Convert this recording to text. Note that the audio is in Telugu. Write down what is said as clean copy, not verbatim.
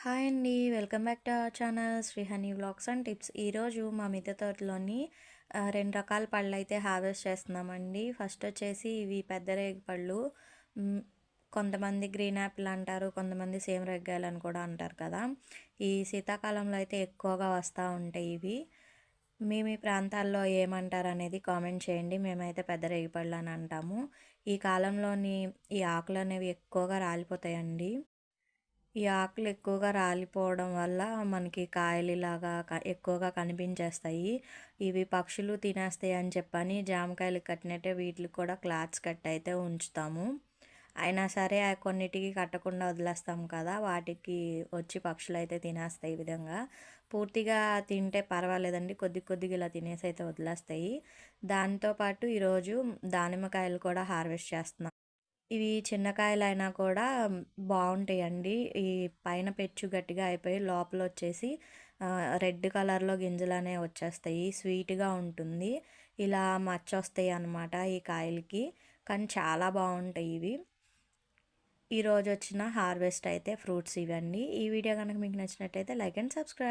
హాయ్ అండి. Welcome back to our channel Sri honey vlogs and tips. ఈరోజు మా మిద్దె తోటలోని 2 రకాల పళ్ళైతే హార్వెస్ట్ చేస్తున్నామండి. ఫస్ట్ వచ్చేసి ఇవి పెద్ద రేగి పళ్ళు. హ్మ్. కొంతమంది గ్రీన్ యాపిల్ అంటారు. కొంతమంది సేమ్ రేగికాయలు అని కూడా అంటారు కదా! ఈ శీతాకాలంలో అయితే ఎక్కువగా వస్తూ ఉంటాయి ఇవి. మీ మీ ప్రాంతాల్లో ఏమంటారనేది కామెంట్ చేయండి. మేమైతే పెద్ద రేగిపళ్ళు అని అంటాము. ఈ కాలంలోని ఈ ఆకులనేవి ఎక్కువగా రాలిపోతాయండి. ఈ ఆకులు ఎక్కువగా రాలిపోవడం వల్ల మనకి కాయలు ఇలాగా ఎక్కువగా కనిపించేస్తాయి. ఇవి పక్షులు తినేస్తాయి అని చెప్పని జామకాయలు కట్టినట్టే వీటికి కూడా క్లాత్స్ కట్టి అయితే ఉంచుతాము. అయినా సరే కొన్నిటికి కట్టకుండా వదిలేస్తాం కదా! వాటికి వచ్చి పక్షులు అయితే తినేస్తాయి ఈ విధంగా. పూర్తిగా తింటే పర్వాలేదండి. కొద్ది కొద్దిగా ఇలా తినేసి అయితే వదిలేస్తాయి. దాంతో పాటు ఈరోజు దానిమ్మకాయలు కూడా హార్వెస్ట్ చేస్తున్నాం. ఇవి చిన్న కాయలైనా కూడా బావుంటాయండి. ఈ పైన పెచ్చు గట్టిగా అయిపోయి లోపలొచ్చేసి రెడ్ కలర్‌లో గింజలనేవి వచ్చేస్తాయి. స్వీట్‌గా ఉంటుంది. ఇలా మచ్చొస్తాయన్నమాట ఈ కాయలకి. కానీ చాలా బావుంటాయి ఇవి. ఈరోజొచ్చిన హార్వెస్ట్ అయితే ఫ్రూట్స్ ఇవండి. ఈ వీడియో గనుక మీకు నచ్చినట్టయితే లైక్ అండ్ సబ్స్క్రైబ్.